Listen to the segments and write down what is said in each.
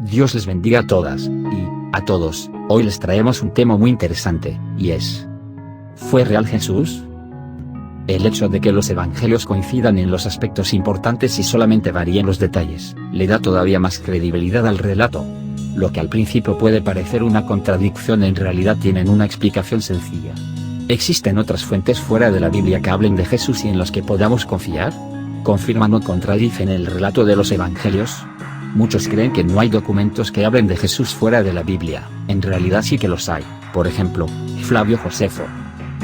Dios les bendiga a todas, y a todos. Hoy les traemos un tema muy interesante, y es: ¿fue real Jesús? El hecho de que los evangelios coincidan en los aspectos importantes y solamente varíen los detalles, le da todavía más credibilidad al relato. Lo que al principio puede parecer una contradicción en realidad tienen una explicación sencilla. ¿Existen otras fuentes fuera de la Biblia que hablen de Jesús y en las que podamos confiar? ¿Confirman o contradicen el relato de los evangelios? Muchos creen que no hay documentos que hablen de Jesús fuera de la Biblia. En realidad sí que los hay. Por ejemplo, Flavio Josefo.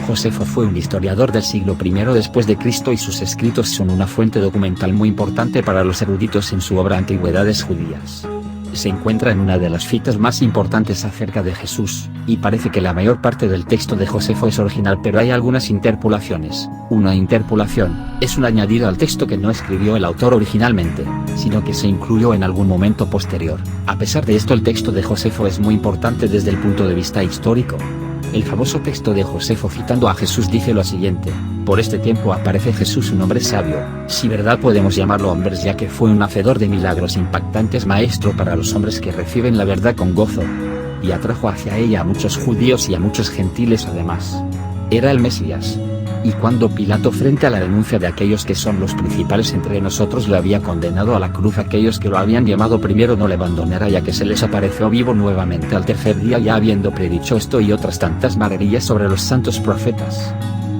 Josefo fue un historiador del siglo I después de Cristo y sus escritos son una fuente documental muy importante para los eruditos en su obra Antigüedades Judías. Se encuentra en una de las citas más importantes acerca de Jesús, y parece que la mayor parte del texto de Josefo es original, pero hay algunas interpolaciones. Una interpolación es un añadido al texto que no escribió el autor originalmente, sino que se incluyó en algún momento posterior. A pesar de esto, el texto de Josefo es muy importante desde el punto de vista histórico. El famoso texto de Josefo citando a Jesús dice lo siguiente: por este tiempo aparece Jesús, un hombre sabio, si verdad podemos llamarlo hombres, ya que fue un hacedor de milagros impactantes, maestro para los hombres que reciben la verdad con gozo, y atrajo hacia ella a muchos judíos y a muchos gentiles además. Era el Mesías. Y cuando Pilato, frente a la denuncia de aquellos que son los principales entre nosotros, lo había condenado a la cruz, aquellos que lo habían llamado primero no le abandonara, ya que se les apareció vivo nuevamente al tercer día, ya habiendo predicho esto y otras tantas maravillas sobre los santos profetas.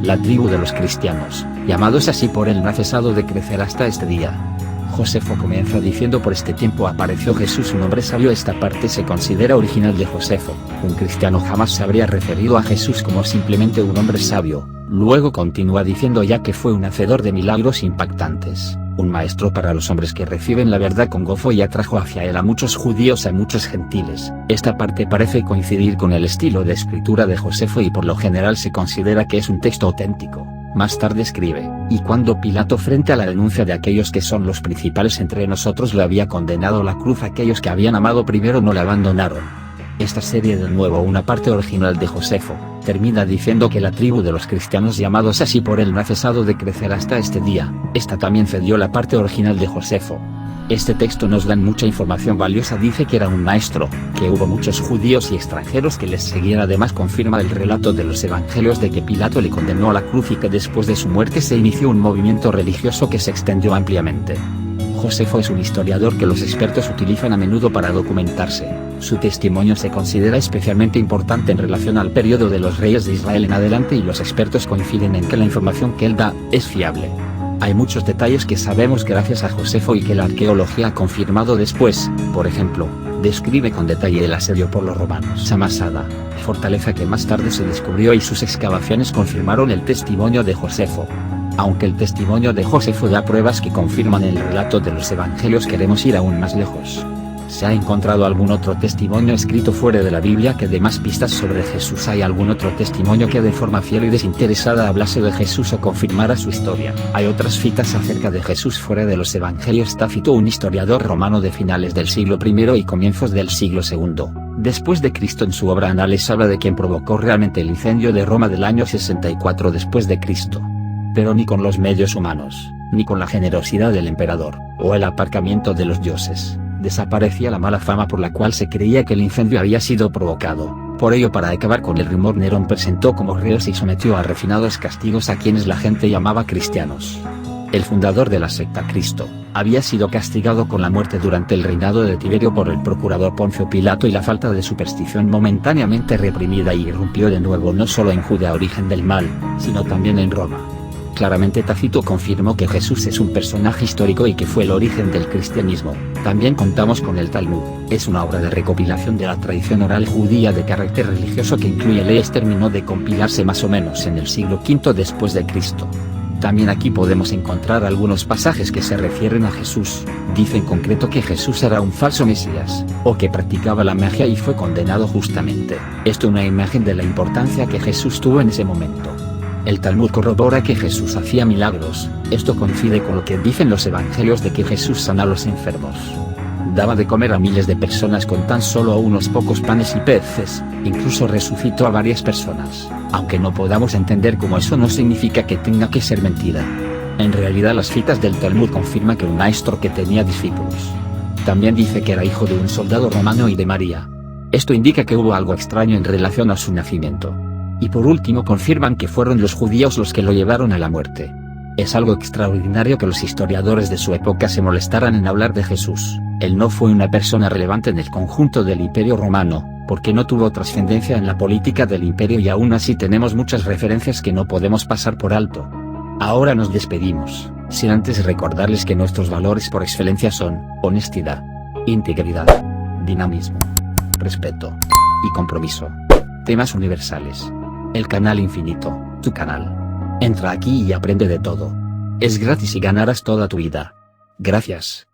La tribu de los cristianos, llamados así por él, no ha cesado de crecer hasta este día. Josefo comienza diciendo: por este tiempo apareció Jesús, un hombre sabio. Esta parte se considera original de Josefo. Un cristiano jamás se habría referido a Jesús como simplemente un hombre sabio. Luego continúa diciendo: ya que fue un hacedor de milagros impactantes, un maestro para los hombres que reciben la verdad con gozo, y atrajo hacia él a muchos judíos, a muchos gentiles. Esta parte parece coincidir con el estilo de escritura de Josefo y por lo general se considera que es un texto auténtico. Más tarde escribe: y cuando Pilato, frente a la denuncia de aquellos que son los principales entre nosotros, lo había condenado a la cruz, aquellos que habían amado primero no le abandonaron. Esta serie, de nuevo una parte original de Josefo, termina diciendo que la tribu de los cristianos, llamados así por él, no ha cesado de crecer hasta este día. Esta también cedió la parte original de Josefo. Este texto nos da mucha información valiosa. Dice que era un maestro, que hubo muchos judíos y extranjeros que les seguían. Además confirma el relato de los evangelios de que Pilato le condenó a la cruz y que después de su muerte se inició un movimiento religioso que se extendió ampliamente. Josefo es un historiador que los expertos utilizan a menudo para documentarse. Su testimonio se considera especialmente importante en relación al periodo de los reyes de Israel en adelante, y los expertos coinciden en que la información que él da es fiable. Hay muchos detalles que sabemos gracias a Josefo y que la arqueología ha confirmado después. Por ejemplo, describe con detalle el asedio por los romanos a Masada, fortaleza que más tarde se descubrió, y sus excavaciones confirmaron el testimonio de Josefo. Aunque el testimonio de Josefo da pruebas que confirman el relato de los evangelios, queremos ir aún más lejos. ¿Se ha encontrado algún otro testimonio escrito fuera de la Biblia que dé más pistas sobre Jesús? ¿Hay algún otro testimonio que de forma fiel y desinteresada hablase de Jesús o confirmara su historia? ¿Hay otras citas acerca de Jesús fuera de los evangelios? Tácito, un historiador romano de finales del siglo I y comienzos del siglo II después de Cristo, en su obra Anales, habla de quien provocó realmente el incendio de Roma del año 64 después de Cristo. Pero ni con los medios humanos, ni con la generosidad del emperador, o el aparcamiento de los dioses, desaparecía la mala fama por la cual se creía que el incendio había sido provocado. Por ello, para acabar con el rumor, Nerón presentó como reos y sometió a refinados castigos a quienes la gente llamaba cristianos. El fundador de la secta Cristo había sido castigado con la muerte durante el reinado de Tiberio por el procurador Poncio Pilato, y la falta de superstición momentáneamente reprimida y irrumpió de nuevo no solo en Judea, origen del mal, sino también en Roma. Claramente Tácito confirmó que Jesús es un personaje histórico y que fue el origen del cristianismo. También contamos con el Talmud. Es una obra de recopilación de la tradición oral judía de carácter religioso que incluye leyes. Terminó de compilarse más o menos en el siglo V después de Cristo. También aquí podemos encontrar algunos pasajes que se refieren a Jesús. Dice en concreto que Jesús era un falso Mesías, o que practicaba la magia y fue condenado justamente. Esto es una imagen de la importancia que Jesús tuvo en ese momento. El Talmud corrobora que Jesús hacía milagros. Esto coincide con lo que dicen los evangelios de que Jesús sana a los enfermos. Daba de comer a miles de personas con tan solo unos pocos panes y peces, incluso resucitó a varias personas. Aunque no podamos entender cómo, eso no significa que tenga que ser mentira. En realidad las citas del Talmud confirman que un maestro que tenía discípulos También dice que era hijo de un soldado romano y de María. Esto indica que hubo algo extraño en relación a su nacimiento. Y por último confirman que fueron los judíos los que lo llevaron a la muerte. Es algo extraordinario que los historiadores de su época se molestaran en hablar de Jesús. Él no fue una persona relevante en el conjunto del Imperio Romano, porque no tuvo trascendencia en la política del imperio y aún así tenemos muchas referencias que no podemos pasar por alto. Ahora nos despedimos, sin antes recordarles que nuestros valores por excelencia son honestidad, integridad, dinamismo, respeto y compromiso. Temas universales. El canal infinito, tu canal. Entra aquí y aprende de todo. Es gratis y ganarás toda tu vida. Gracias.